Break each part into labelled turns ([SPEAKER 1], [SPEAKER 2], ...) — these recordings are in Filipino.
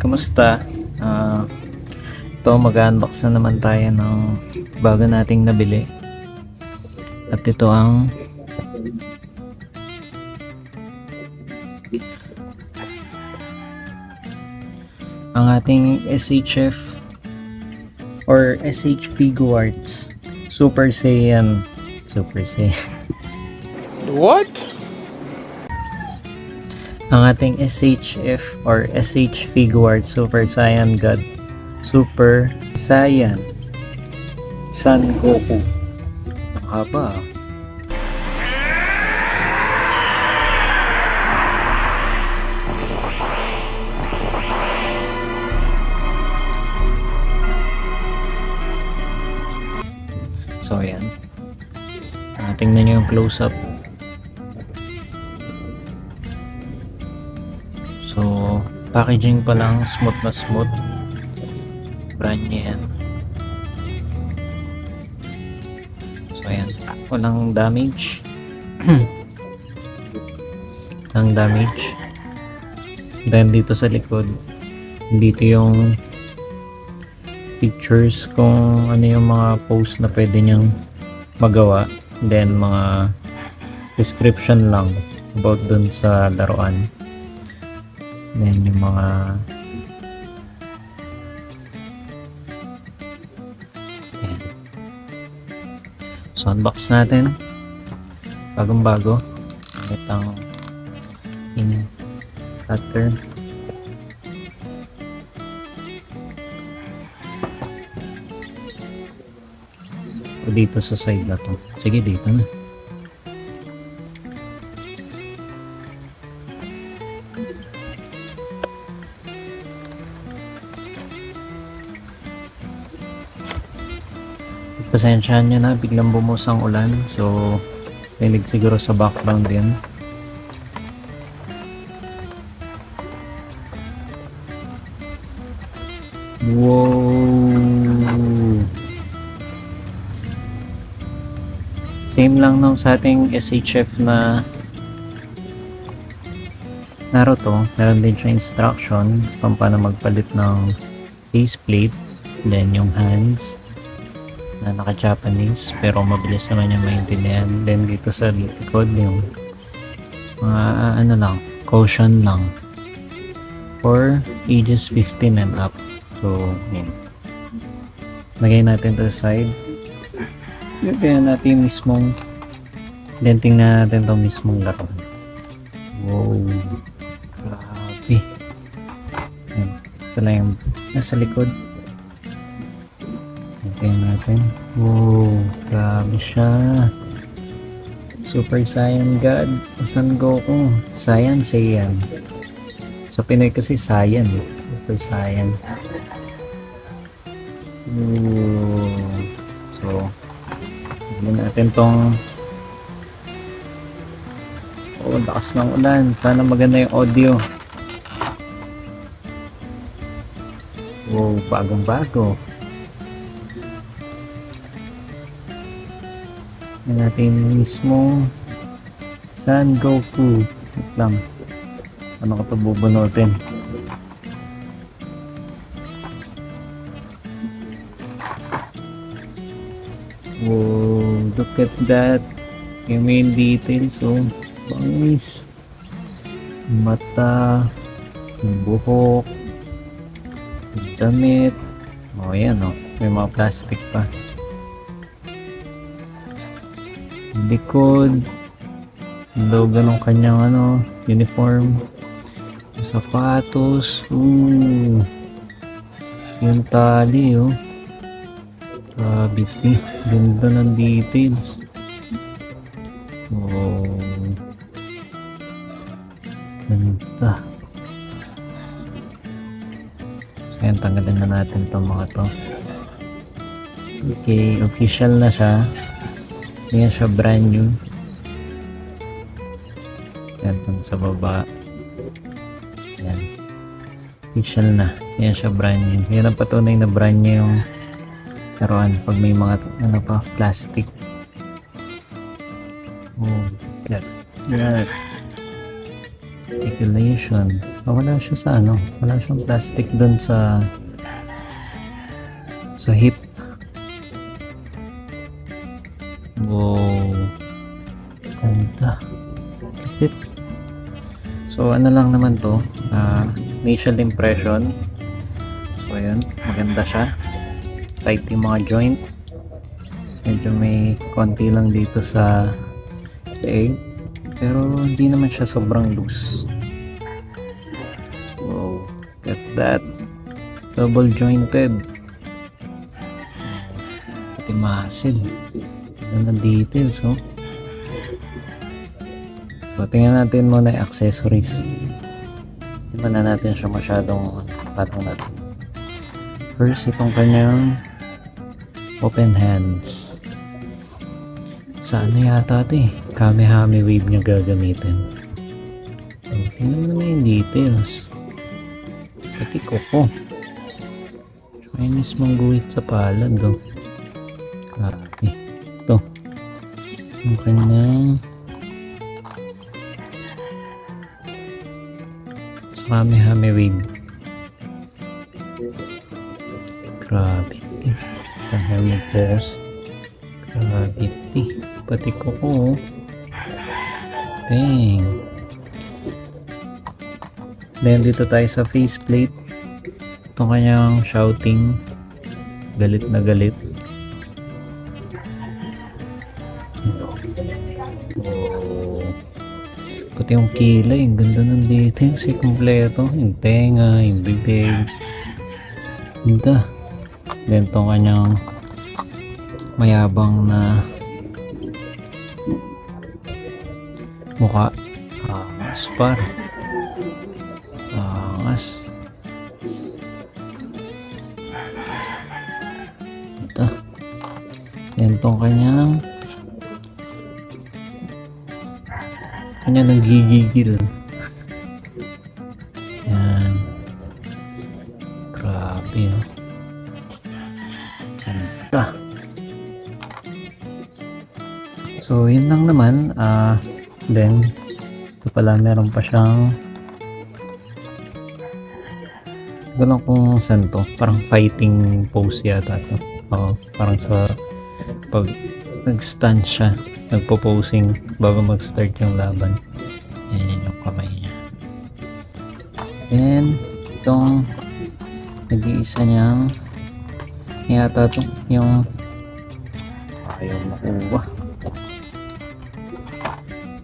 [SPEAKER 1] Kumusta? Ito mag-unbox na naman tayo ng bago nating nabili. At ito ang ating SHF or SH Figuarts Super Saiyan.
[SPEAKER 2] What?
[SPEAKER 1] Ang ating SHF or SH Figuarts Super Saiyan God Super Saiyan Son Goku. Ang haba. So ayan. Tingnan nyo yung close-up. So packaging pa lang, smooth na smooth. Brand niya yan. So ayan, walang damage. Walang damage. Then dito sa likod, dito yung pictures kung ano yung mga post na pwede niyang magawa. Then mga description lang about dun sa laruan. Then yung mga ayan. So unbox natin, bagong bago. Itang in cutter. O dito sa side na to. Sige, dito na. Pasensyahan nyo na, biglang bumusang ulan. So, pilig siguro sa background din. Wow! Same lang nung sa ating SHF na Naruto. Meron din siya instruction kung paano magpalit ng faceplate. Then yung hands na naka-Japanese pero mabilis naman yung maintindihan. Then dito sa likod yung mga ano lang, caution lang for ages 15 and up. So yun, lagay natin to sa side. Ganyan natin mismong denting na natin to mismong laro. Wow, grabe. Yan. Ito lang yung nasa likod. Denting natin. Wow, grabe siya. Super Saiyan God Son Goku. Saiyan. Sa Pinoy kasi Saiyan. Super Saiyan. So hindi natin tong lakas ng ulan. Sana maganda yung audio. Wow, bagong bago. Yan natin mismo Son Goku. Wait lang, ano ko ito bubunutin? Wow, look at that. Yung main details, oh, bangis. Mata, yung buhok, yung damit. Oh, yan, oh. May mga plastic pa. Likod. Yung logo ng kanyang, ano, uniform. Yung sapatos. Ooh. Yung tali, oh. Grabe, ganda ng details. Oh, ganda. So yan, tanggalin na natin itong mga to. Okay, official na siya. Yan siya, brand new. Yan itong sa baba. Yan, official na. Yan siya, brand new. Yan ang patunay na brand new yung laruan pag may mga ano pa, plastic. Oh, yan. articulation. Wala siya sa ano, wala siyang plastic dun sa hip. Wow, ganda. Kapit. So ano lang naman to, initial impression. So ayan, maganda siya. Tight yung mga joint. Medyo may konti lang dito sa egg, pero hindi naman siya sobrang loose. Wow, get that. Double jointed. Pati muscle. Ganda ng details, oh. So tingnan natin muna yung accessories. Hindi ba na natin siya masyadong patong natin. First, itong kanyang open hands. Sa ano yata ito eh, Kamehame wave niya gagamitin. So, tingnan mo naman yung details. Pati kuko. Chinese mangguhit sa palad, oh. Grabe. Ito. Ang kanyang Kamehame wave. Grabe. Kamehame pose. Gravity. Pati ko ko. Dang. Then dito tayo sa faceplate. Itong kanyang shouting. Galit na galit. Oh. Pati yung kilay. Ang ganda ng details. Kompleto. Yung tenga, yung bibig. Ganda. Then itong kanyang mayabang na mukha. Angas par. Angas. Ito. Yan itong kanyang nagigigil. Yan. Grabe, oh. Ganda. So, yun lang naman. Then, ito pala, meron pa siyang hindi ko lang kung saan to. Parang fighting pose yata to. Parang sa pag nag-stand siya, nagpo-posing bago mag-start yung laban. Yan yung kamay niya. Then, itong nag-iisa niyang yata to, yung ayaw makuha.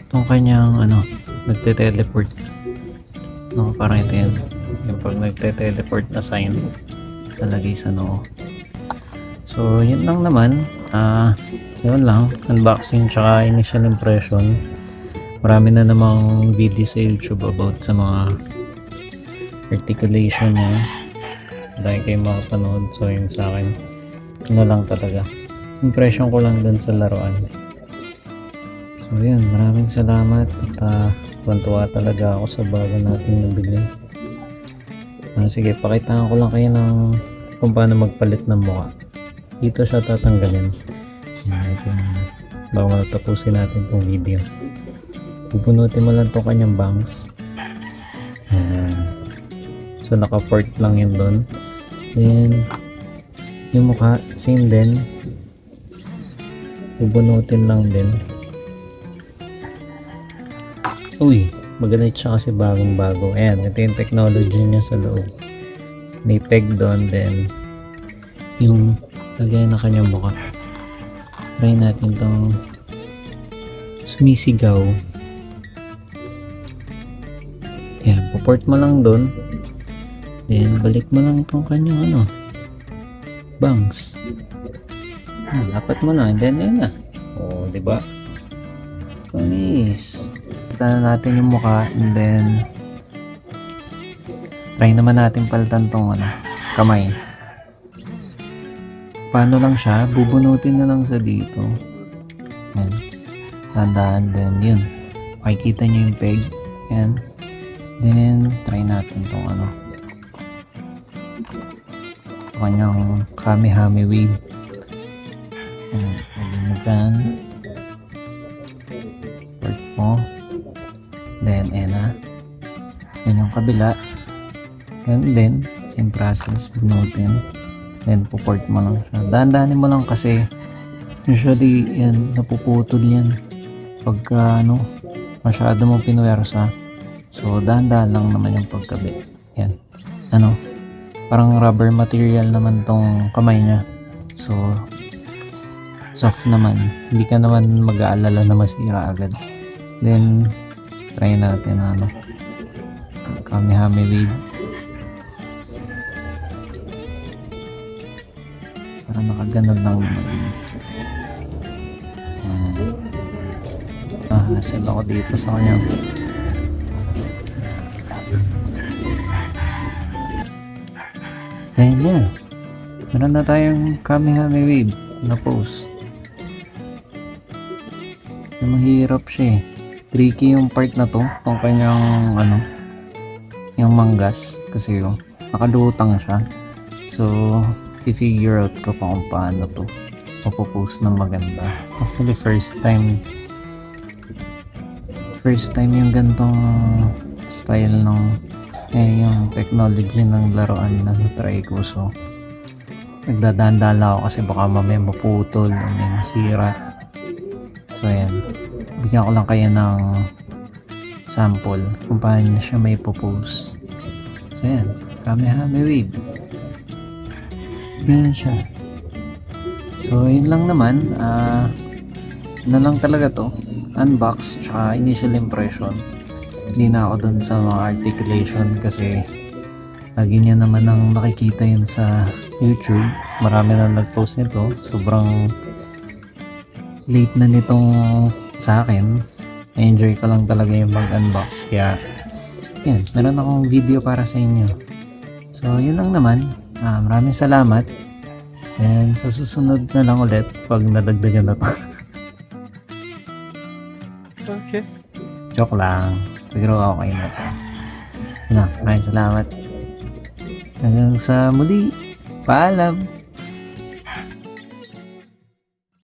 [SPEAKER 1] Itong kanyang nagte-teleport. No, parang ito yan. Yung pag nagte-teleport na sign talagay sa noo. So, yun lang naman. Yun lang. Unboxing tsaka initial impression. Marami na namang video sa YouTube about sa mga articulation niya. Dahil kayo makapanood. So, yun sa akin. Ano lang talaga. Impression ko lang dun sa laruan. So yun, maraming salamat at tuwan-tuwa talaga ako sa bago natin nabili. Sige, pakitaan ko lang kayo ng kung paano magpalit ng mukha. Dito siya tatanggalin. Bago tapusin natin itong video. Pupunutin mo lang itong kanyang bangs. So naka-port lang yun doon. Then yung mukha, same din. Pupunutin lang din. Uy, magalit siya kasi bagong bago. Ayan, ito yung technology niya sa loob. May peg doon, then yung lagay na kanyang mukha. Try natin itong sumisigaw. Ayan, puport mo lang doon. Then balik mo lang itong kanyang bangs. Dapat mo na, and then ayun na. Oh, diba? Nice. Kita natin yung mukha, and then try naman natin palitan tong kamay. Paano lang siya? Bubunutin na lang sa dito. Yan. Tandaan, then yun. Makikita nyo yung peg. Yan. Then try natin tong kanyang Kamehame wave. Lagyan mo dyan. Work mo. Then, kabila. And then, same process, bunutin. Then, puport mo lang siya. Dahan-dahanin mo lang kasi usually, yan, napuputol yan. Pagka, masyado mo pinuwersa. So, dahan-dahan lang naman yung pagkabit. Yan. Parang rubber material naman tong kamay niya. So, soft naman. Hindi ka naman mag-aalala na masira agad. Then, try natin Kamehame wave. Para nakaganod lang naman. Hassle ako dito sa kanya. Ayan yan. Meron na tayong Kamehame wave na pose. Mahirap siya eh. Tricky yung part na to. Kung kanyang yung manggas. Kasi nakadutang siya. So, i-figure out ko pa kung paano to mapopost ng maganda. Actually, first time yung gantong style ng yung technology ng laruan na try ko. So, nagdadaan-dala ako kasi baka mamaya maputol o may masira. So, ayan. Bigyan ko lang kayo ng sample kung paano siya may propose. So, ayan. Kamehame wave. Ganyan siya. So, yun lang naman. Lang talaga to. Unbox, tsaka initial impression. Hindi na ako dun sa mga articulation kasi lagi niya naman ang nakikita yun sa YouTube. Marami na nag-post nito. Sobrang late na nitong sa akin. Enjoy ko lang talaga yung mag-unbox. Kaya, yan. Meron akong video para sa inyo. So, yun lang naman. Maraming salamat. And sa susunod na lang ulit pag nadagdagan na to.
[SPEAKER 2] Okay.
[SPEAKER 1] Joke lang. Siguro ako kayo na to. Maraming salamat. Hanggang sa muli. Paalam.